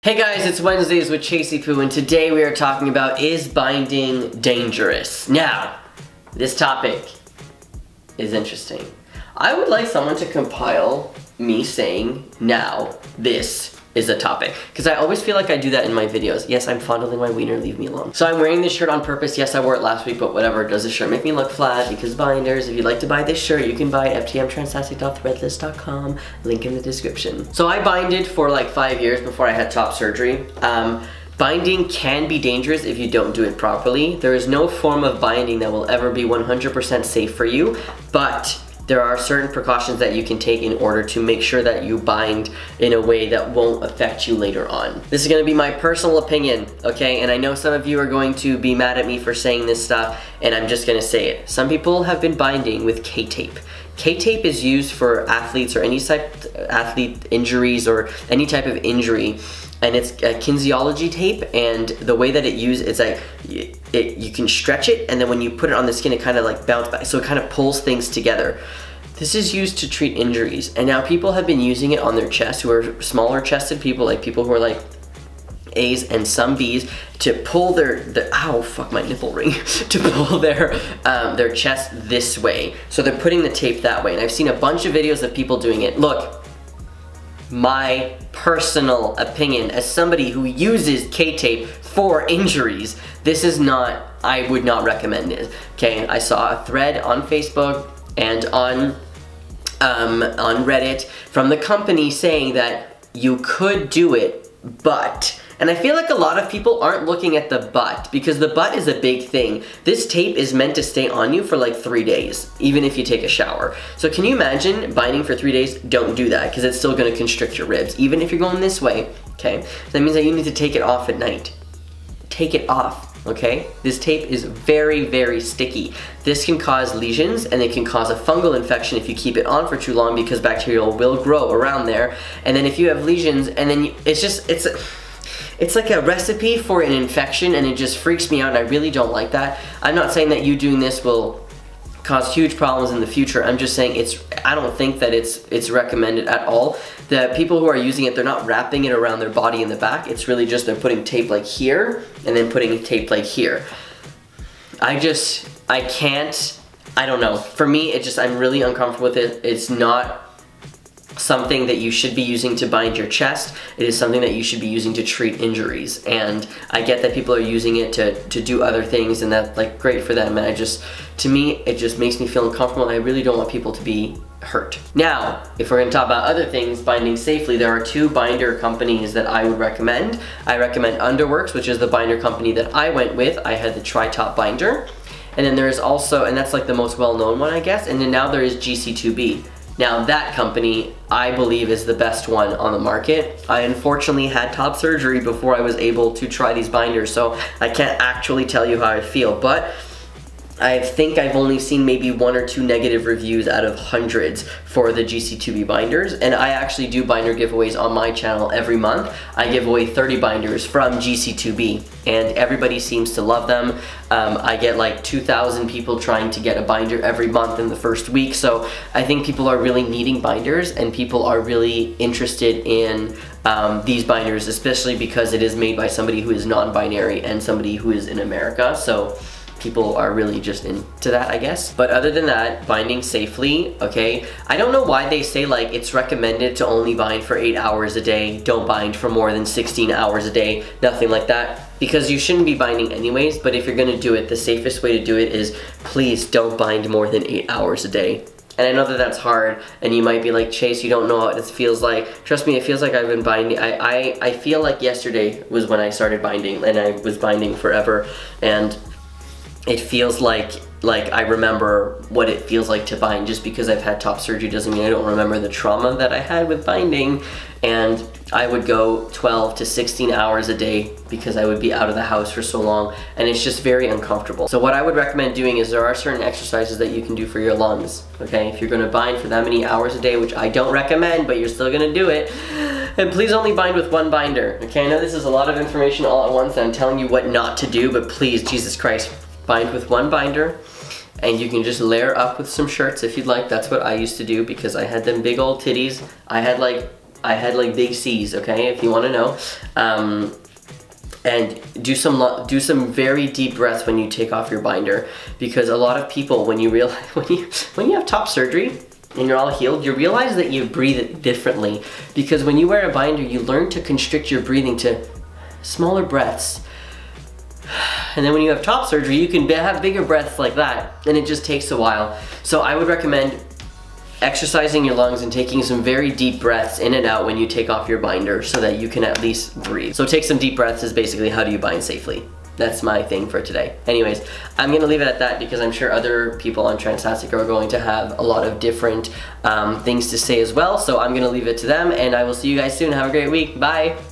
Hey guys, it's Wednesdays with Chasey Poo, and today we are talking about, is binding dangerous? Now, this topic is interesting. I would like someone to compile me saying, now, this is a topic. Because I always feel like I do that in my videos. Yes, I'm fondling my wiener, leave me alone. So I'm wearing this shirt on purpose. Yes, I wore it last week, but whatever. Does this shirt make me look flat? Because binders, if you'd like to buy this shirt, you can buy it at ftmtranstastic.threadless.com. Link in the description. So I binded for like 5 years before I had top surgery. Binding can be dangerous if you don't do it properly. There is no form of binding that will ever be 100% safe for you, but there are certain precautions that you can take in order to make sure that you bind in a way that won't affect you later on. This is gonna be my personal opinion, okay? And I know some of you are going to be mad at me for saying this stuff, and I'm just gonna say it. Some people have been binding with K-tape. K-tape is used for athletes or any type of athlete injuries or any type of injury. And it's a kinesiology tape, and the way that it uses, it's like, you can stretch it, and then when you put it on the skin, it kind of like bounces back, so it kind of pulls things together. This is used to treat injuries, and now people have been using it on their chest, who are smaller chested people, like people who are like A's and some B's, to pull their ow, fuck my nipple ring, to pull their chest this way. So they're putting the tape that way, and I've seen a bunch of videos of people doing it. Look, my personal opinion as somebody who uses K-tape for injuries, this is not, I would not recommend it. Okay, I saw a thread on Facebook and on Reddit from the company saying that you could do it, but, and I feel like a lot of people aren't looking at the but, because the but is a big thing. This tape is meant to stay on you for like 3 days, even if you take a shower. So can you imagine binding for 3 days? Don't do that, because it's still gonna constrict your ribs, even if you're going this way, okay? So that means that you need to take it off at night. Take it off, okay? This tape is very, very sticky. This can cause lesions, and it can cause a fungal infection if you keep it on for too long, because bacteria will grow around there. And then if you have lesions, and then it's like a recipe for an infection, and it just freaks me out, and I really don't like that. I'm not saying that you doing this will cause huge problems in the future. I'm just saying I don't think that it's recommended at all. The people who are using it, they're not wrapping it around their body in the back. It's really just they're putting tape like here, and then putting tape like here. I can't, I don't know. For me, I'm really uncomfortable with it. It's not something that you should be using to bind your chest. It is something that you should be using to treat injuries, and I get that people are using it to do other things, and that's like great for them, and to me it just makes me feel uncomfortable, and I really don't want people to be hurt. Now, if we're going to talk about other things binding safely, there are 2 binder companies that I would recommend. I recommend Underworks, which is the binder company that I went with. I had the Tri-Top binder, and then there's also, and that's like the most well-known one, I guess, and then now there is GC2B. Now that company, I believe, is the best one on the market. I unfortunately had top surgery before I was able to try these binders, so I can't actually tell you how I feel, but I think I've only seen maybe 1 or 2 negative reviews out of hundreds for the GC2B binders, and I actually do binder giveaways on my channel every month. I give away 30 binders from GC2B, and everybody seems to love them. I get like 2,000 people trying to get a binder every month in the first week, so I think people are really needing binders, and people are really interested in these binders, especially because it is made by somebody who is non-binary and somebody who is in America, so people are really just into that, I guess. But other than that, binding safely, okay? I don't know why they say like it's recommended to only bind for 8 hours a day, don't bind for more than 16 hours a day, nothing like that, because you shouldn't be binding anyways, but if you're gonna do it, the safest way to do it is please don't bind more than 8 hours a day. And I know that that's hard, and you might be like, Chase, you don't know what it feels like. Trust me, it feels like I've been binding. I feel like yesterday was when I started binding, and I was binding forever, and it feels like I remember what it feels like to bind. Just because I've had top surgery doesn't mean I don't remember the trauma that I had with binding. And I would go 12 to 16 hours a day because I would be out of the house for so long, and it's just very uncomfortable. So what I would recommend doing is there are certain exercises that you can do for your lungs, okay? If you're gonna bind for that many hours a day, which I don't recommend, but you're still gonna do it, and please only bind with 1 binder, okay? I know this is a lot of information all at once, and I'm telling you what not to do, but please, Jesus Christ, bind with 1 binder, and you can just layer up with some shirts if you'd like. That's what I used to do because I had them big old titties. I had like I had like big C's, okay, if you want to know. And do some very deep breaths when you take off your binder, because a lot of people, when you realize when you have top surgery and you're all healed, you realize that you breathe differently, because when you wear a binder, you learn to constrict your breathing to smaller breaths. And then when you have top surgery, you can have bigger breaths like that, and it just takes a while. So I would recommend exercising your lungs and taking some very deep breaths in and out when you take off your binder, so that you can at least breathe. So take some deep breaths is basically how do you bind safely. That's my thing for today. Anyways, I'm gonna leave it at that, because I'm sure other people on Transtastic are going to have a lot of different things to say as well. So I'm gonna leave it to them, and I will see you guys soon. Have a great week. Bye.